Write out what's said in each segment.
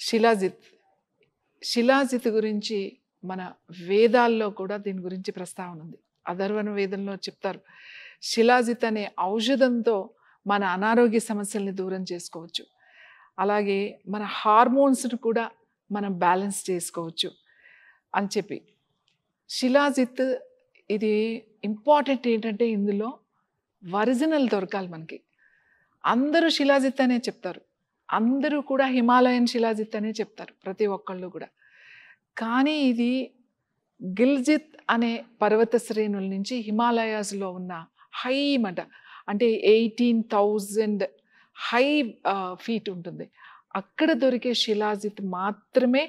శిలాజిత్. శిలాజిత్ గురించి మన వేదాల్లో కూడా దీని గురించి ప్రస్తావన ఉంది. అథర్వణ వేదంలో చెప్తారు. శిలాజిత్ అనే ఔషధంతో మన అనారోగ్య సమస్యల్ని దూరం చేసుకోవచ్చు. అలాగే మన హార్మోన్స్‌ను కూడా మనం బ్యాలెన్స్ చేసుకోవచ్చు అని చెప్పి. శిలాజిత్ ఇది ఇంపార్టెంట్ ఏంటంటే ఇందులో ఒరిజినల్ దొరకాలి మనకి. అందరూ శిలాజిత్ అనే చెప్తారు. అందరూ కూడా హిమాలయన్ శిలాజిత్ అనే చెప్తారు ప్రతి ఒక్కళ్ళు కూడా. కానీ ఇది గిల్జిత్ అనే పర్వత శ్రేణుల నుంచి హిమాలయాస్‌లో ఉన్న హై మాట అంటే 18,000 హై ఫీట్ ఉంటుంది. అక్కడ దొరికే శిలాజిత్ మాత్రమే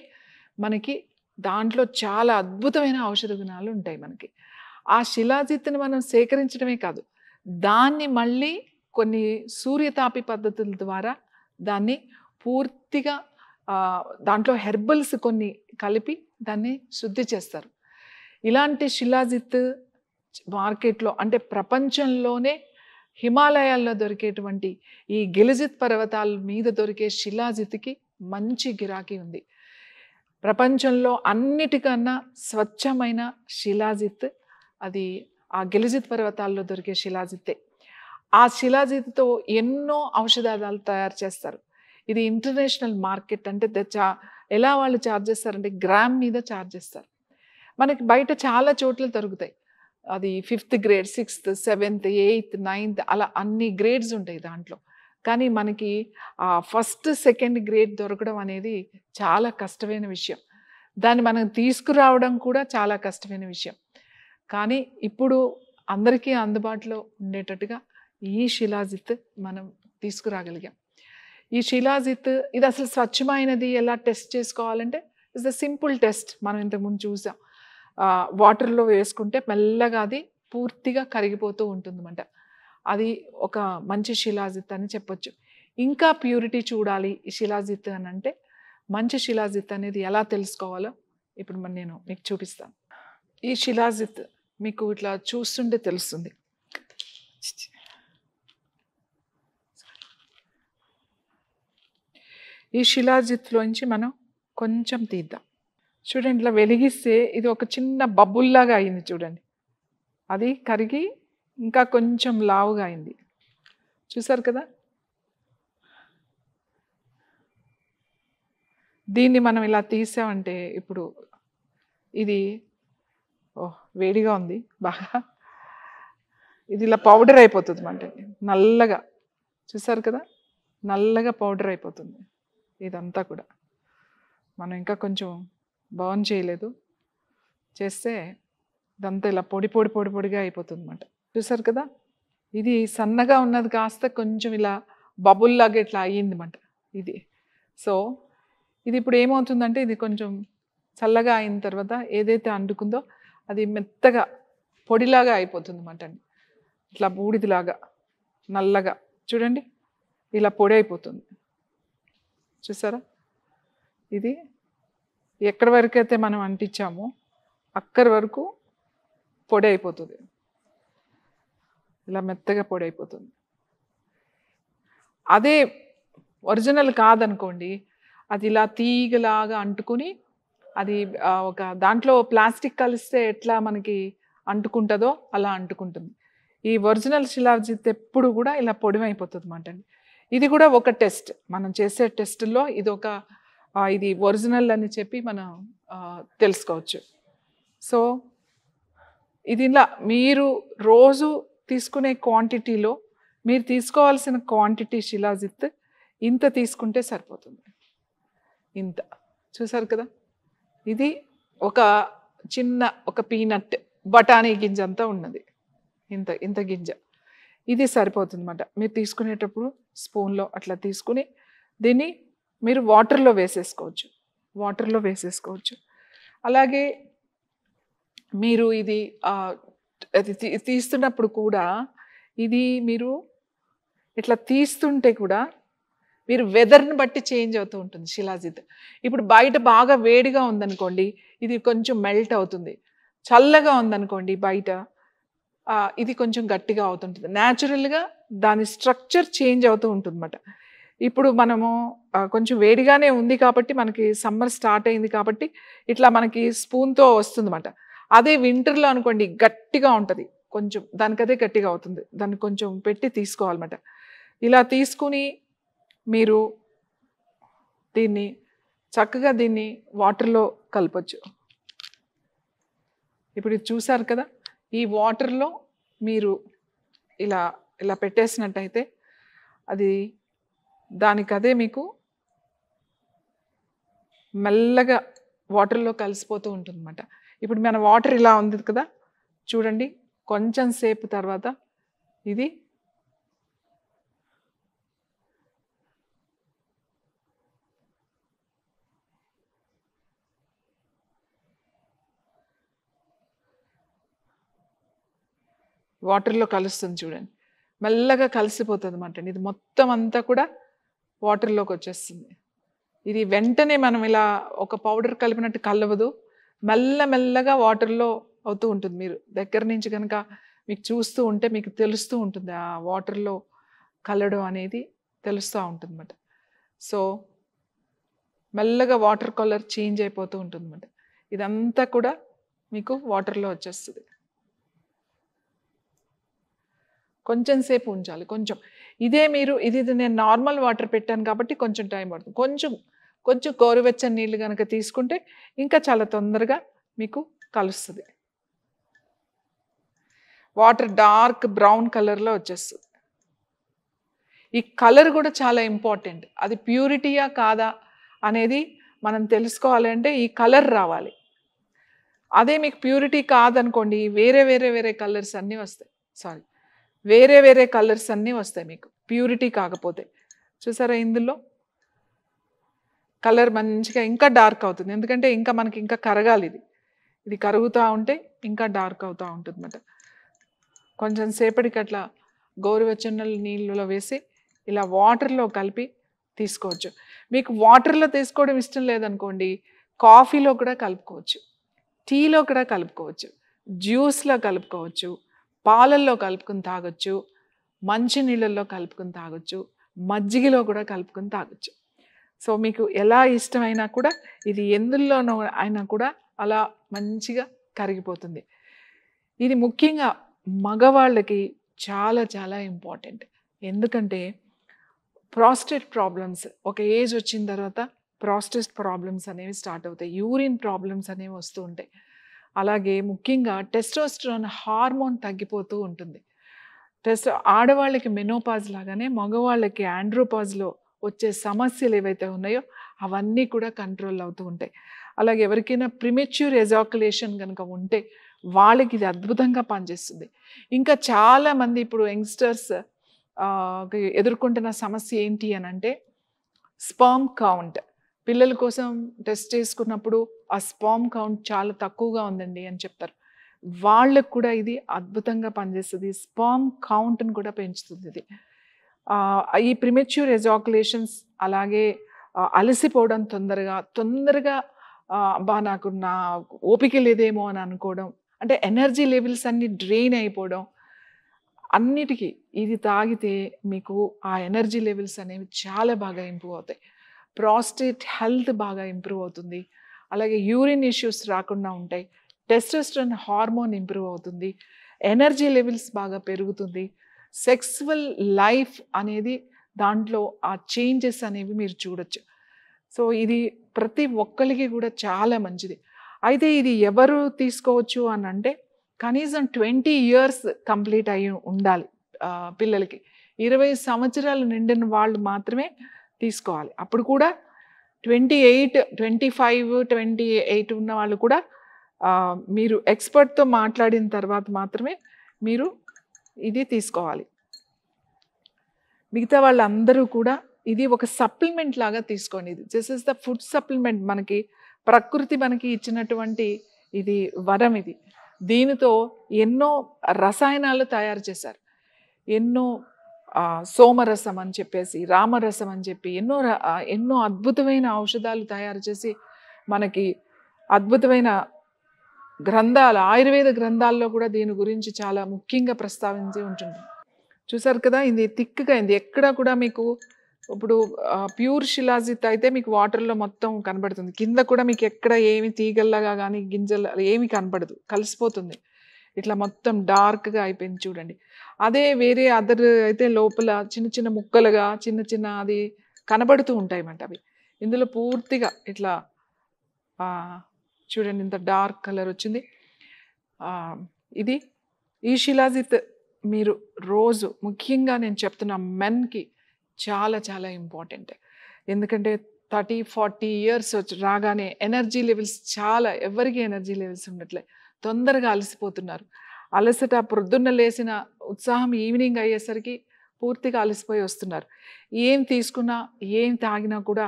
మనకి దాంట్లో చాలా అద్భుతమైన ఔషధ గుణాలు ఉంటాయి మనకి. ఆ శిలాజిత్‌ని మనం సేకరించడమే కాదు, దాన్ని మళ్ళీ కొన్ని సూర్యతాపి పద్ధతుల ద్వారా దాన్ని పూర్తిగా దాంట్లో హెర్బల్స్ కొన్ని కలిపి దాన్ని శుద్ధి చేస్తారు. ఇలాంటి శిలాజిత్ మార్కెట్లో అంటే ప్రపంచంలోనే హిమాలయాల్లో దొరికేటువంటి ఈ గిలిజిత్ పర్వతాల మీద దొరికే శిలాజిత్కి మంచి గిరాకీ ఉంది. ప్రపంచంలో అన్నిటికన్నా స్వచ్ఛమైన శిలాజిత్ అది ఆ గిలిజిత్ పర్వతాల్లో దొరికే శిలాజిత్తే. ఆ శిలాజిత్తో ఎన్నో ఔషధాలు తయారు చేస్తారు. ఇది ఇంటర్నేషనల్ మార్కెట్. అంటే ఎలా వాళ్ళు ఛార్జ్ చేస్తారంటే గ్రామ్ మీద ఛార్జ్ చేస్తారు. మనకి బయట చాలా చోట్ల దొరుకుతాయి. అది 5th grade, 6th, 7th, 8th, 9th అలా అన్ని గ్రేడ్స్ ఉంటాయి దాంట్లో. కానీ మనకి ఫస్ట్, సెకండ్ గ్రేడ్ దొరకడం అనేది చాలా కష్టమైన విషయం. దాన్ని మనం తీసుకురావడం కూడా చాలా కష్టమైన విషయం. కానీ ఇప్పుడు అందరికీ అందుబాటులో ఉండేటట్టుగా ఈ శిలాజిత్ మనం తీసుకురాగలిగాం. ఈ శిలాజిత్ ఇది అసలు స్వచ్ఛమైనది ఎలా టెస్ట్ చేసుకోవాలంటే ఇట్స్ ద సింపుల్ టెస్ట్. మనం ఇంతకుముందు చూసాం. వాటర్లో వేసుకుంటే మెల్లగా అది పూర్తిగా కరిగిపోతూ ఉంటుందన్నమాట. అది ఒక మంచి శిలాజిత్ అని చెప్పొచ్చు. ఇంకా ప్యూరిటీ చూడాలి ఈ శిలాజిత్ అని అంటే మంచి శిలాజిత్ అనేది ఎలా తెలుసుకోవాలో ఇప్పుడు నేను మీకు చూపిస్తాను. ఈ శిలాజిత్ మీకు ఇట్లా చూస్తుంటే తెలుస్తుంది. ఈ శిలాజిత్లోంచి మనం కొంచెం తీద్దాం. చూడండి, ఇట్లా వెలిగిస్తే ఇది ఒక చిన్న బబుల్లాగా అయింది చూడండి. అది కరిగి ఇంకా కొంచెం లావుగా అయింది. చూసారు కదా? దీన్ని మనం ఇలా తీసామంటే ఇప్పుడు ఇది వేడిగా ఉంది బాగా. ఇది ఇలా పౌడర్ అయిపోతుంది అంటే నల్లగా. చూసారు కదా? నల్లగా పౌడర్ అయిపోతుంది ఇదంతా కూడా. మనం ఇంకా కొంచెం బర్న్ చేయలేదు, చేస్తే ఇదంతా ఇలా పొడి పొడి పొడి పొడిగా అయిపోతుంది అన్నమాట. చూసారు కదా? ఇది సన్నగా ఉన్నది కాస్త కొంచెం ఇలా బబుల్లాగా ఇట్లా అయ్యింది అన్నమాట ఇది. సో ఇది ఇప్పుడు ఏమవుతుందంటే ఇది కొంచెం చల్లగా అయిన తర్వాత ఏదైతే అంటుకుందో అది మెత్తగా పొడిలాగా అయిపోతుంది అన్నమాట అండి. ఇట్లా బూడిదిలాగా నల్లగా చూడండి ఇలా పొడి అయిపోతుంది. చూసారా? ఇది ఎక్కడి వరకు అయితే మనం అంటించామో అక్కడి వరకు పొడి అయిపోతుంది. ఇలా మెత్తగా పొడి అయిపోతుంది. అదే ఒరిజినల్ కాదనుకోండి, అది ఇలా తీగలాగా అంటుకుని అది ఒక దాంట్లో ప్లాస్టిక్ కలిస్తే ఎట్లా మనకి అంటుకుంటుందో అలా అంటుకుంటుంది. ఈ ఒరిజినల్ శిలాజిత్ ఎప్పుడు కూడా ఇలా పొడిమైపోతుంది అన్నమాట అండి. ఇది కూడా ఒక టెస్ట్. మనం చేసే టెస్టుల్లో ఇది ఒక ఇది ఒరిజినల్ అని చెప్పి మనం తెలుసుకోవచ్చు. సో ఇది ఇలా మీరు రోజు తీసుకునే క్వాంటిటీలో మీరు తీసుకోవాల్సిన క్వాంటిటీ శిలాజిత్ ఇంత తీసుకుంటే సరిపోతుంది. ఇంత చూసారు కదా? ఇది ఒక చిన్న ఒక పీనట్ బఠానీ గింజ అంతా ఉన్నది. ఇంత ఇంత గింజ ఇది సరిపోతుంది అన్నమాట. మీరు తీసుకునేటప్పుడు స్పూన్లో అట్లా తీసుకుని దీన్ని మీరు వాటర్లో వేసేసుకోవచ్చు. అలాగే మీరు ఇది తీస్తున్నప్పుడు కూడా ఇది మీరు ఇట్లా తీస్తుంటే కూడా మీరు వెదర్ని బట్టి చేంజ్ అవుతూ ఉంటుంది శిలాజిత్. ఇప్పుడు బయట బాగా వేడిగా ఉందనుకోండి ఇది కొంచెం మెల్ట్ అవుతుంది. చల్లగా ఉందనుకోండి బయట ఇది కొంచెం గట్టిగా అవుతుంటుంది. న్యాచురల్గా దాని స్ట్రక్చర్ చేంజ్ అవుతూ ఉంటుంది అన్నమాట. ఇప్పుడు మనము కొంచెం వేడిగానే ఉంది కాబట్టి మనకి సమ్మర్ స్టార్ట్ అయింది కాబట్టి ఇట్లా మనకి స్పూన్‌తో వస్తుందన్నమాట. అదే వింటర్‌లో అనుకోండి గట్టిగా ఉంటది. కొంచెం దానికదే గట్టిగా అవుతుంది. దాన్ని కొంచెం పెట్టి తీసుకోవాలన్నమాట. ఇలా తీసుకొని మీరు దీన్ని చక్కగా దీన్ని వాటర్‌లో కలపొచ్చు. ఇప్పుడు ఇది చూసారు కదా! ఈ వాటర్‌లో మీరు ఇలా ఇలా పెట్టేసినట్టయితే అది దానికదే మీకు మెల్లగా వాటర్‌లో కలిసిపోతూ ఉంటుందన్నమాట. ఇప్పుడు మన వాటర్ ఇలా ఉంది కదా! చూడండి కొంచెం సేపు తర్వాత ఇది వాటర్‌లో కలుస్తుంది చూడండి. మెల్లగా కలిసిపోతుందన్నమాట. ఇది మొత్తం అంతా కూడా వాటర్‌లోకొచ్చేస్తుంది. ఇది వెంటనే మనం ఇలా ఒక పౌడర్ కలిపినట్టు కలవదు. మెల్లగా వాటర్‌లో అవుతూ ఉంటుంది. మీరు దగ్గర నుంచి గనక మీకు చూస్తూ ఉంటే మీకు తెలుస్తూ ఉంటుంది. ఆ వాటర్‌లో కలవడం అనేది తెలుస్తా ఉంటుందన్నమాట. సో, మెల్లగా వాటర్ కలర్ చేంజ్ అయిపోతూ ఉంటుందన్నమాట. ఇదంతా కూడా మీకు వాటర్‌లో వచ్చేస్తది. కొంచెం సేపు ఉంచాలి. కొంచెం. ఇది నేను నార్మల్ వాటర్ పెట్టాను కాబట్టి కొంచెం టైం పడుతుంది. కొంచెం గోరువెచ్చని నీళ్ళు గనక తీసుకుంటే ఇంకా చాలా తొందరగా మీకు కలుస్తది. వాటర్ డార్క్ బ్రౌన్ కలర్‌లో వచ్చేస్తది. ఈ కలర్ కూడా చాలా ఇంపార్టెంట్. అది ప్యూరిటీయా కాదా అనేది మనం తెలుసుకోవాలి అంటే ఈ కలర్ రావాలి. అదే మీకు ప్యూరిటీ కాదనుకోండి వేరే కలర్స్ అన్నీ వస్తాయి. సారీ. వేరే కలర్స్ అన్నీ వస్తాయి మీకు. ప్యూరిటీ కాకపోతే. చూసారా ఇందులో? కలర్ మంచిగా ఇంకా డార్క్ అవుతుంది. ఎందుకంటే మనకి ఇంకా కరగాలి ఇది. ఇది కరుగుతా ఉంటే ఇంకా డార్క్ అవుతా ఉంటుందన్నమాట. కొంచెం సేపటికి అట్లా గోరువెచ్చని నీళ్ళలో వేసి ఇలా వాటర్‌లో కలిపి తీసుకోవచ్చు. మీకు వాటర్‌లో తీసుకోవడం ఇష్టం లేదనుకోండి, కాఫీలో కూడా కలుపుకోవచ్చు. టీలో కూడా కలుపుకోవచ్చు. జ్యూస్‌లో కలుపుకోవచ్చు. పాలల్లో కలుపుకొని తాగొచ్చు. మంచి నీళ్ళల్లో కలుపుకొని తాగొచ్చు. మజ్జిగలో కూడా కలుపుకొని తాగొచ్చు. సో, మీకు ఎలా ఇష్టమైనా కూడా ఇది ఎందులోనో అయినా కూడా అలా మంచిగా కరిగిపోతుంది. ఇది ముఖ్యంగా మగవాళ్ళకి చాలా ఇంపార్టెంట్. ఎందుకంటే ప్రాస్టేట్ ప్రాబ్లమ్స్ ఒక ఏజ్ వచ్చిన తర్వాత ప్రాస్టేట్ ప్రాబ్లమ్స్ అనేవి స్టార్ట్ అవుతాయి. యూరిన్ ప్రాబ్లమ్స్ అనేవి వస్తూ ఉంటాయి. అలాగే ముఖ్యంగా టెస్టోస్టెరాన్ హార్మోన్ తగ్గిపోతూ ఉంటుంది. ఆడవాళ్ళకి మెనోపాజ్ లాగానే మగవాళ్ళకి ఆండ్రోపాజ్‌లో వచ్చే సమస్యలు ఏవైతే ఉన్నాయో అవన్నీ కూడా కంట్రోల్ అవుతూ ఉంటాయి. అలాగే ఎవరికైనా ప్రిమెచ్యూర్ ఎజాక్యులేషన్ గనుక ఉంటే వాళ్ళకి ఇది అద్భుతంగా పనిచేస్తుంది. ఇంకా చాలామంది ఇప్పుడు యంగ్‌స్టర్స్ ఎదుర్కొంటున్న సమస్య ఏంటి అనంటే స్పెర్మ్ కౌంట్. పిల్లల కోసం టెస్ట్ చేసుకున్నప్పుడు ఆ స్పెర్మ్ కౌంట్ చాలా తక్కువగా ఉందండి అని చెప్తారు. వాళ్ళకి కూడా ఇది అద్భుతంగా పనిచేస్తది. స్పెర్మ్ కౌంట్‌ని కూడా పెంచుతుంది ఇది. ఈ ప్రిమెచ్యూర్ ఎజాక్యులేషన్స్ అలాగే అలసిపోవడం తొందరగా అబ్బా! నా ఓపిక లేదేమో అని అనుకోవడం. అంటే ఎనర్జీ లెవెల్స్ అన్నీ డ్రైన్ అయిపోవడం. అన్నిటికి ఇది తాగితే మీకు ఆ ఎనర్జీ లెవెల్స్ అనేవి చాలా బాగా ఇంప్రూవ్ అవుతాయి. ప్రాస్టేట్ హెల్త్ బాగా ఇంప్రూవ్ అవుతుంది. అలాగే యూరిన్ ఇష్యూస్ రాకుండా ఉంటాయి. టెస్టోస్టెరాన్ హార్మోన్ ఇంప్రూవ్ అవుతుంది. ఎనర్జీ లెవెల్స్ బాగా పెరుగుతుంది. సెక్సువల్ లైఫ్ అనేది దాంట్లో ఆ చేంజెస్ అనేవి మీరు చూడొచ్చు. సో, ఇది ప్రతి ఒక్కళ్ళకి కూడా చాలా మంచిది. అయితే ఇది ఎవరు తీసుకోవచ్చు అనంటే కనీసం 20 ఇయర్స్ కంప్లీట్ అయ్యి ఉండాలి పిల్లలకి. 20 సంవత్సరాలు నిండిన వాళ్ళు మాత్రమే తీసుకోవాలి. అప్పుడు కూడా 28, 25, 28 ఉన్న వాళ్ళు కూడా మీరు ఎక్స్‌పర్ట్‌తో మాట్లాడిన తర్వాత మాత్రమే మీరు ఇది తీసుకోవాలి. మిగతా వాళ్ళందరూ కూడా ఇది ఒక సప్లిమెంట్ లాగా తీసుకోండి. This is the food supplement. ప్రకృతి మనకి ఇచ్చినటువంటి ఇది వరం ఇది. దీనితో ఎన్నో రసాయనాలు తయారు చేశారు. ఎన్నో సోమరసం అని చెప్పేసి, రామరసం అని చెప్పి ఎన్నో అద్భుతమైన ఔషధాలు తయారు చేసి మనకి అద్భుతమైన ఆయుర్వేద గ్రంథాల్లో కూడా దీని గురించి చాలా ముఖ్యంగా ప్రస్తావించి ఉంటుంది. చూసారు కదా! ఇది థిక్‌గా అయింది. ఎక్కడ కూడా మీకు ఇప్పుడు ప్యూర్ శిలాజిత్ అయితే మీకు వాటర్‌లో మొత్తం కనబడుతుంది. కింద కూడా మీకు ఎక్కడ ఏమి తీగల్లాగా గానీ, గింజలు ఏమి కనపడదు. కలిసిపోతుంది. ఇట్లా మొత్తం డార్క్‌గా అయిపోయింది చూడండి. అదే వేరే అదర్ అయితే లోపల చిన్న చిన్న ముక్కలుగా, చిన్న చిన్న అది కనబడుతూ ఉంటాయన్నమాట అవి. ఇందులో పూర్తిగా ఇట్లా చూడండి ఇంత డార్క్ కలర్ వచ్చింది. ఇది ఈ శిలాజిత్ మీరు రోజు ముఖ్యంగా నేను చెప్తున్నా మెన్‌కి చాలా చాలా ఇంపార్టెంట్. ఎందుకంటే 30, 40 ఇయర్స్ రాగానే ఎనర్జీ లెవెల్స్ చాలా ఎవరికీ ఎనర్జీ లెవెల్స్ ఉండట్లే. తొందరగా అలసిపోతున్నారు. అలసట ప్రొద్దున్న లేసిన ఉత్సాహం ఈవినింగ్ అయ్యేసరికి పూర్తిగా అలసిపోయి వస్తున్నారు. ఏం తీసుకున్నా, ఏం తాగినా కూడా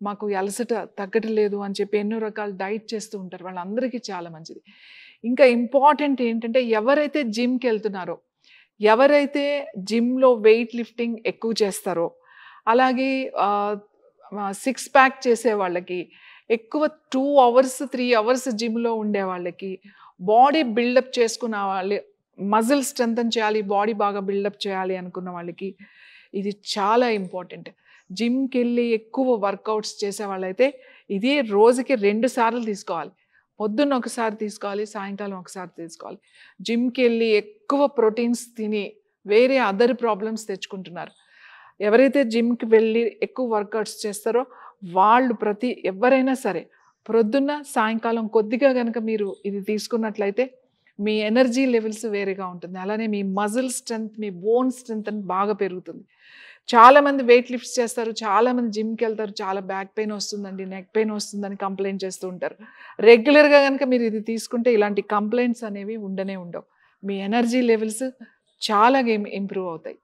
మాకు ఈ అలసట తగ్గటం లేదు అని చెప్పి ఎన్నో రకాల డైట్ చేస్తూ ఉంటారు. వాళ్ళందరికీ చాలా మంచిది. ఇంకా ఇంపార్టెంట్ ఏంటంటే ఎవరైతే జిమ్‌కెళ్తున్నారో, ఎవరైతే జిమ్‌లో వెయిట్ లిఫ్టింగ్ ఎక్కువ చేస్తారో, అలాగే సిక్స్ ప్యాక్ చేసే వాళ్ళకి, ఎక్కువ 2 అవర్స్, 3 అవర్స్ జిమ్‌లో ఉండే వాళ్ళకి, బాడీ బిల్డప్ చేసుకున్న వాళ్ళు, మజిల్ స్ట్రెంథెన్ చేయాలి, బాడీ బాగా బిల్డప్ చేయాలి అనుకున్న వాళ్ళకి ఇది చాలా ఇంపార్టెంట్. జిమ్‌కెళ్ళి ఎక్కువ వర్కౌట్స్ చేసేవాళ్ళైతే ఇది రోజుకి 2 సార్లు తీసుకోవాలి. పొద్దున్న ఒకసారి తీసుకోవాలి, సాయంకాలం ఒకసారి తీసుకోవాలి. జిమ్‌కెళ్ళి ఎక్కువ ప్రోటీన్స్ తిని వేరే అదర్ ప్రాబ్లమ్స్ తెచ్చుకుంటున్నారు. ఎవరైతే జిమ్‌కి వెళ్ళి ఎక్కువ వర్కౌట్స్ చేస్తారో వాళ్ళు ఎవరైనా సరే ప్రొద్దున్న, సాయంకాలం కొద్దిగా గనక మీరు ఇది తీసుకున్నట్లయితే మీ ఎనర్జీ లెవెల్స్ వేరేగా ఉంటుంది. అలానే మీ మజిల్ స్ట్రెంత్, మీ బోన్ స్ట్రెంత్ అని బాగా పెరుగుతుంది. చాలామంది వెయిట్ లిఫ్ట్స్ చేస్తారు. చాలామంది జిమ్‌కెళ్తారు. చాలా బ్యాక్ పెయిన్ వస్తుందండి, నెక్ పెయిన్ వస్తుందని కంప్లెయింట్ చేస్తూ ఉంటారు. రెగ్యులర్‌గా గనక మీరు ఇది తీసుకుంటే ఇలాంటి కంప్లెయింట్స్ అనేవి ఉండనే ఉండవు. మీ ఎనర్జీ లెవెల్స్ చాలా ఇంప్రూవ్ అవుతాయి.